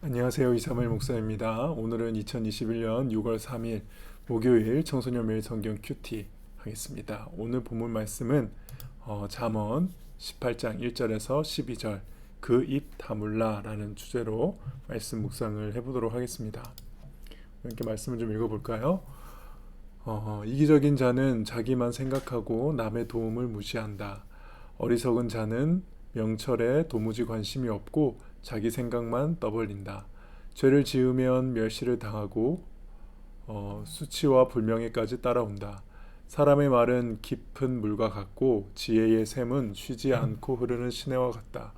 안녕하세요. 이사무엘 목사입니다. 오늘은 2021년 6월 3일 목요일 청소년 매일 성경 큐티 하겠습니다. 오늘 본문 말씀은 잠언 18장 1절에서 12절 그 입 다물라라는 주제로 말씀 묵상을 해보도록 하겠습니다. 이렇게 말씀을 좀 읽어볼까요? 이기적인 자는 자기만 생각하고 남의 도움을 무시한다. 어리석은 자는 명철에 도무지 관심이 없고 자기 생각만 떠벌린다. 죄를 지으면 멸시를 당하고 수치와 불명예까지 따라온다. 사람의 말은 깊은 물과 같고 지혜의 샘은 쉬지 않고 흐르는 시내와 같다.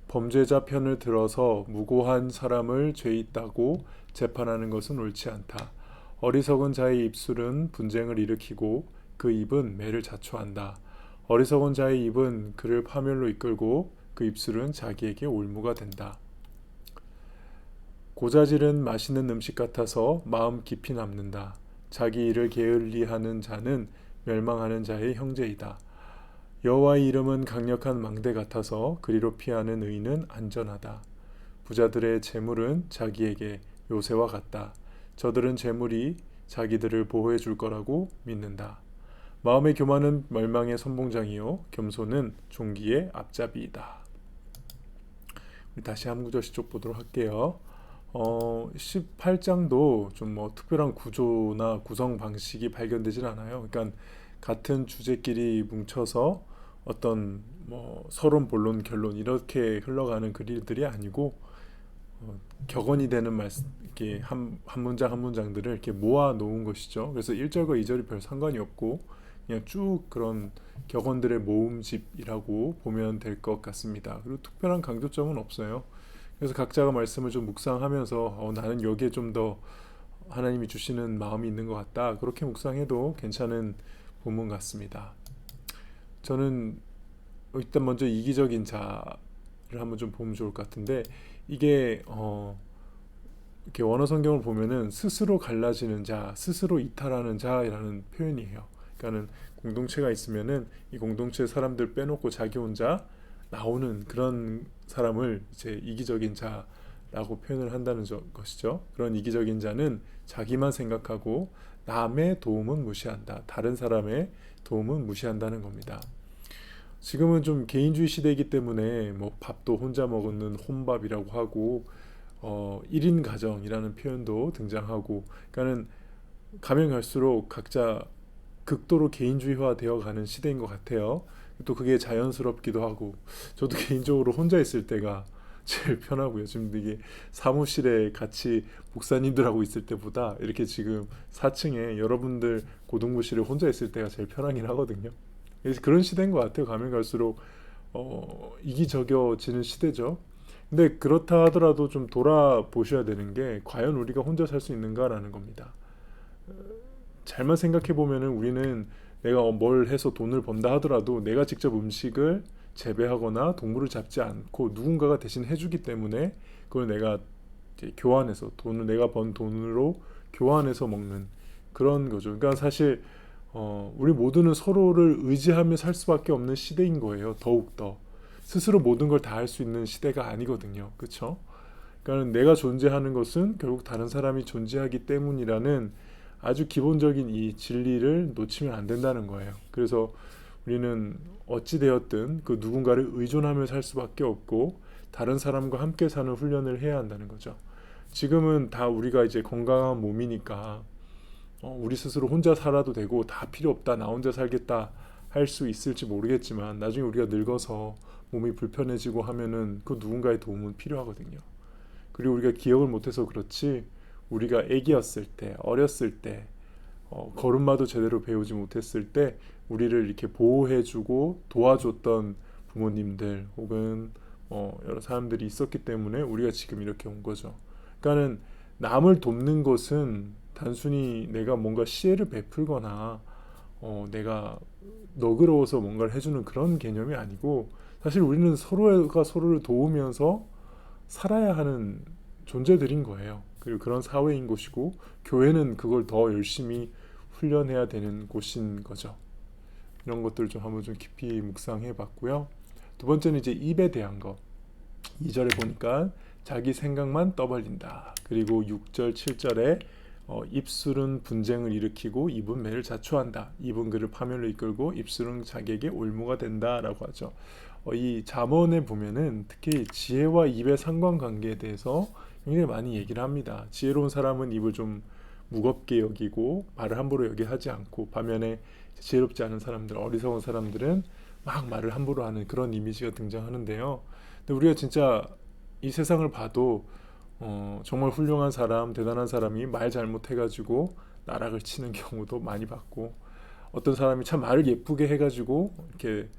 범죄자 편을 들어서 무고한 사람을 죄 있다고 재판하는 것은 옳지 않다. 어리석은 자의 입술은 분쟁을 일으키고 그 입은 매를 자초한다. 어리석은 자의 입은 그를 파멸로 이끌고 그 입술은 자기에게 올무가 된다. 고자질은 맛있는 음식 같아서 마음 깊이 남는다. 자기 일을 게을리하는 자는 멸망하는 자의 형제이다. 여호와의 이름은 강력한 망대 같아서 그리로 피하는 의인은 안전하다. 부자들의 재물은 자기에게 요새와 같다. 저들은 재물이 자기들을 보호해 줄 거라고 믿는다. 마음의 교만은 멸망의 선봉장이요 겸손은 종기의 앞잡이이다. 다시 한 구절씩 쭉 보도록 할게요. 18장도 좀 특별한 구조나 구성 방식이 발견되질 않아요. 그러니까 같은 주제끼리 뭉쳐서 어떤 서론, 본론, 결론 이렇게 흘러가는 글들이 아니고 격언이 되는 말씀, 이렇게 한 문장 한 문장들을 이렇게 모아 놓은 것이죠. 그래서 1절과 2절이 별 상관이 없고 그냥 쭉 그런 격언들의 모음집이라고 보면 될 것 같습니다. 그리고 특별한 강조점은 없어요. 그래서 각자가 말씀을 좀 묵상하면서 나는 여기에 좀 더 하나님이 주시는 마음이 있는 것 같다. 그렇게 묵상해도 괜찮은 본문 같습니다. 저는 일단 먼저 이기적인 자를 한번 좀 보면 좋을 것 같은데 이게 이렇게 원어 성경을 보면은 스스로 갈라지는 자, 스스로 이탈하는 자라는 표현이에요. 그러니까는 공동체가 있으면은 이 공동체 사람들 빼놓고 자기 혼자 나오는 그런 사람을 이제 이기적인 자라고 표현을 한다는 것이죠. 그런 이기적인 자는 자기만 생각하고 남의 도움은 무시한다. 다른 사람의 도움은 무시한다는 겁니다. 지금은 좀 개인주의 시대이기 때문에 밥도 혼자 먹는 혼밥이라고 하고 1인 가정이라는 표현도 등장하고 그러니까는 가면 갈수록 각자 극도로 개인주의화 되어 가는 시대인 것 같아요. 또 그게 자연스럽기도 하고 저도 개인적으로 혼자 있을 때가 제일 편하고요. 지금 이게 사무실에 같이 목사님들하고 있을 때보다 이렇게 지금 4층에 여러분들 고등부실에 혼자 있을 때가 제일 편하긴 하거든요. 그래서 그런 시대인 것 같아요. 가면 갈수록 이기적여지는 시대죠. 근데 그렇다 하더라도 좀 돌아보셔야 되는 게 과연 우리가 혼자 살 수 있는가라는 겁니다. 잘만 생각해 보면은 우리는 내가 뭘 해서 돈을 번다 하더라도 내가 직접 음식을 재배하거나 동물을 잡지 않고 누군가가 대신 해주기 때문에 그걸 내가 이제 교환해서 돈을 내가 번 돈으로 교환해서 먹는 그런 거죠. 그러니까 사실 우리 모두는 서로를 의지하며 살 수밖에 없는 시대인 거예요. 더욱 더 스스로 모든 걸 다 할 수 있는 시대가 아니거든요. 그렇죠? 그러니까 내가 존재하는 것은 결국 다른 사람이 존재하기 때문이라는 아주 기본적인 이 진리를 놓치면 안 된다는 거예요. 그래서 우리는 어찌 되었든 그 누군가를 의존하며 살 수밖에 없고 다른 사람과 함께 사는 훈련을 해야 한다는 거죠. 지금은 다 우리가 이제 건강한 몸이니까 우리 스스로 혼자 살아도 되고 다 필요 없다 나 혼자 살겠다 할 수 있을지 모르겠지만 나중에 우리가 늙어서 몸이 불편해지고 하면은 그 누군가의 도움은 필요하거든요. 그리고 우리가 기억을 못해서 그렇지 우리가 아기였을 때 어렸을 때 걸음마도 제대로 배우지 못했을 때 우리를 이렇게 보호해주고 도와줬던 부모님들 혹은 여러 사람들이 있었기 때문에 우리가 지금 이렇게 온 거죠. 그러니까는 남을 돕는 것은 단순히 내가 뭔가 시혜를 베풀거나 내가 너그러워서 뭔가를 해주는 그런 개념이 아니고 사실 우리는 서로가 서로를 도우면서 살아야 하는 존재들인 거예요. 그리고 그런 사회인 곳이고 교회는 그걸 더 열심히 훈련해야 되는 곳인 거죠. 이런 것들을 좀 한번 좀 깊이 묵상해 봤고요. 두 번째는 이제 입에 대한 거. 2절에 보니까 자기 생각만 떠벌린다. 그리고 6절 7절에 입술은 분쟁을 일으키고 입은 매를 자초한다. 입은 그를 파멸로 이끌고 입술은 자기에게 올무가 된다라고 하죠. 이 잠언에 보면은 특히 지혜와 입의 상관관계에 대해서 굉장히 많이 얘기를 합니다. 지혜로운 사람은 입을 좀 무겁게 여기고 말을 함부로 하지 않고, 반면에 지혜롭지 않은 사람들, 어리석은 사람들은 막 말을 함부로 하는 그런 이미지가 등장하는데요. 근데 우리가 진짜 이 세상을 봐도 정말 훌륭한 사람, 대단한 사람이 말 잘못해가지고 나락을 치는 경우도 많이 봤고, 어떤 사람이 참 말을 예쁘게 해가지고 이렇게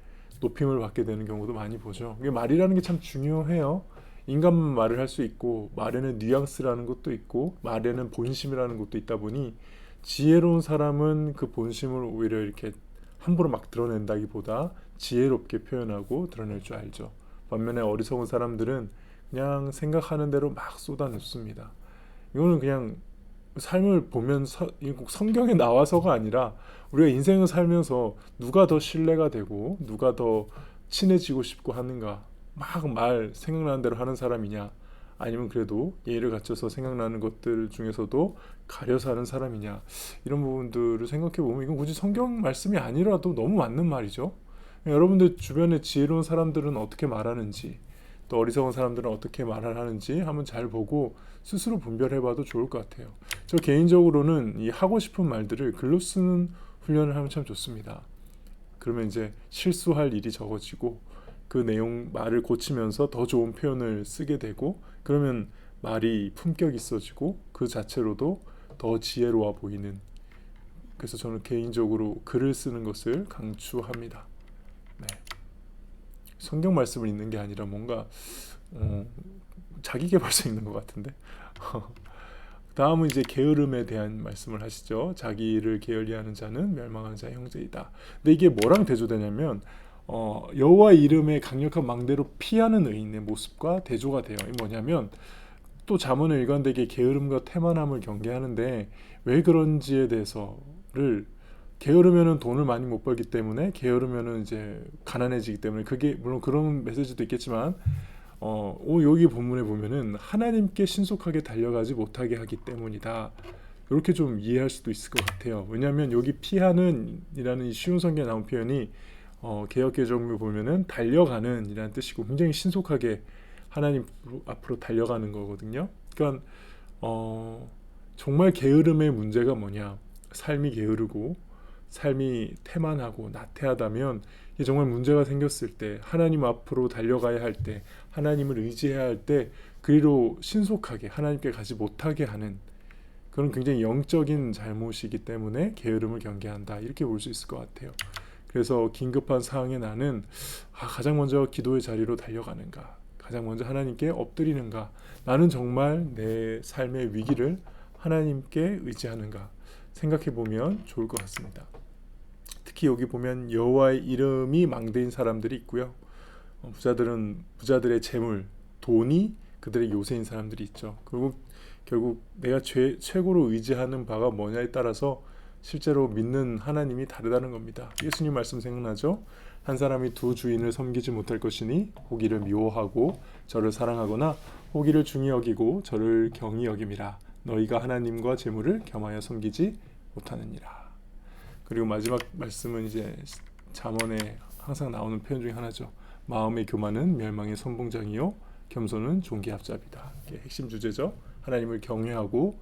높임을 받게 되는 경우도 많이 보죠. 이게 말이라는 게 참 중요해요. 인간만 말을 할 수 있고, 말에는 뉘앙스라는 것도 있고, 말에는 본심이라는 것도 있다 보니 지혜로운 사람은 그 본심을 오히려 이렇게 함부로 막 드러낸다기보다 지혜롭게 표현하고 드러낼 줄 알죠. 반면에 어리석은 사람들은 그냥 생각하는 대로 막 쏟아놓습니다. 이거는 그냥 삶을 보면서, 꼭 성경에 나와서가 아니라 우리가 인생을 살면서 누가 더 신뢰가 되고 누가 더 친해지고 싶고 하는가, 막 말 생각나는 대로 하는 사람이냐, 아니면 그래도 예의를 갖춰서 생각나는 것들 중에서도 가려서 하는 사람이냐, 이런 부분들을 생각해 보면 이건 굳이 성경 말씀이 아니라도 너무 맞는 말이죠. 여러분들 주변에 지혜로운 사람들은 어떻게 말하는지, 또 어리석은 사람들은 어떻게 말을 하는지 한번 잘 보고 스스로 분별해봐도 좋을 것 같아요. 저 개인적으로는 이 하고 싶은 말들을 글로 쓰는 훈련을 하면 참 좋습니다. 그러면 이제 실수할 일이 적어지고 그 내용 말을 고치면서 더 좋은 표현을 쓰게 되고, 그러면 말이 품격 있어지고 그 자체로도 더 지혜로워 보이는, 그래서 저는 개인적으로 글을 쓰는 것을 강추합니다. 네. 성경 말씀을 읽는 게 아니라 뭔가 자기계발서 읽는 것 같은데. 다음은 이제 게으름에 대한 말씀을 하시죠. 자기를 게을리하는 자는 멸망하는 자의 형제이다. 근데 이게 뭐랑 대조되냐면 여호와 이름의 강력한 망대로 피하는 의인의 모습과 대조가 돼요. 이 뭐냐면, 또 잠언의 일관되게 게으름과 태만함을 경계하는데, 왜 그런지에 대해서를, 게으르면은 돈을 많이 못 벌기 때문에, 게으르면은 이제 가난해지기 때문에, 그게 물론 그런 메시지도 있겠지만 여기 본문에 보면은 하나님께 신속하게 달려가지 못하게 하기 때문이다. 이렇게 좀 이해할 수도 있을 것 같아요. 왜냐하면 여기 피하는 이라는 이 쉬운 성경에 나온 표현이 개역개정을 보면은 달려가는 이라는 뜻이고, 굉장히 신속하게 하나님 앞으로 달려가는 거거든요. 그러니까 정말 게으름의 문제가 뭐냐, 삶이 게으르고 삶이 태만하고 나태하다면, 이게 정말 문제가 생겼을 때, 하나님 앞으로 달려가야 할 때, 하나님을 의지해야 할 때 그리로 신속하게 하나님께 가지 못하게 하는 그런 굉장히 영적인 잘못이기 때문에 게으름을 경계한다, 이렇게 볼 수 있을 것 같아요. 그래서 긴급한 상황에 나는 가장 먼저 기도의 자리로 달려가는가, 가장 먼저 하나님께 엎드리는가, 나는 정말 내 삶의 위기를 하나님께 의지하는가 생각해 보면 좋을 것 같습니다. 특히 여기 보면 여호와의 이름이 망대인 사람들이 있고요. 부자들의 재물, 돈이 그들의 요새인 사람들이 있죠. 결국 내가 최고로 의지하는 바가 뭐냐에 따라서 실제로 믿는 하나님이 다르다는 겁니다. 예수님 말씀 생각나죠? 한 사람이 두 주인을 섬기지 못할 것이니 호기를 미워하고 저를 사랑하거나 호기를 중히 여기고 저를 경히 여김이라. 너희가 하나님과 재물을 겸하여 섬기지 못하느니라. 그리고 마지막 말씀은 이제 잠언에 항상 나오는 표현 중에 하나죠. 마음의 교만은 멸망의 선봉장이요 겸손은 종기 앞잡이다. 이게 핵심 주제죠. 하나님을 경외하고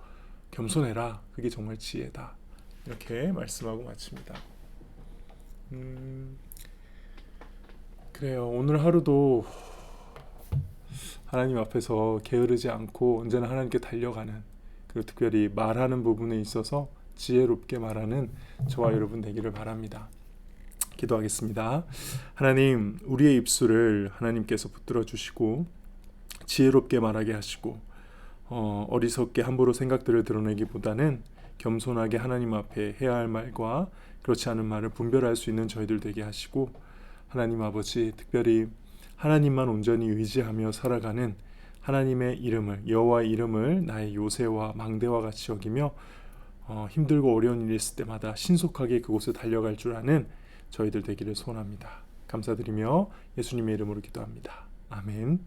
겸손해라. 그게 정말 지혜다. 이렇게 말씀하고 마칩니다. 그래요. 오늘 하루도 하나님 앞에서 게으르지 않고 언제나 하나님께 달려가는, 그리고 특별히 말하는 부분에 있어서 지혜롭게 말하는 저와 여러분 되기를 바랍니다. 기도하겠습니다. 하나님, 우리의 입술을 하나님께서 붙들어 주시고 지혜롭게 말하게 하시고 어리석게 함부로 생각들을 드러내기보다는 겸손하게 하나님 앞에 해야 할 말과 그렇지 않은 말을 분별할 수 있는 저희들 되게 하시고, 하나님 아버지, 특별히 하나님만 온전히 의지하며 살아가는 하나님의 이름을, 여호와의 이름을 나의 요새와 망대와 같이 여기며 힘들고 어려운 일이 있을 때마다 신속하게 그곳에 달려갈 줄 아는 저희들 되기를 소원합니다. 감사드리며 예수님의 이름으로 기도합니다. 아멘.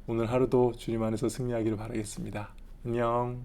오늘 하루도 주님 안에서 승리하기를 바라겠습니다. 안녕.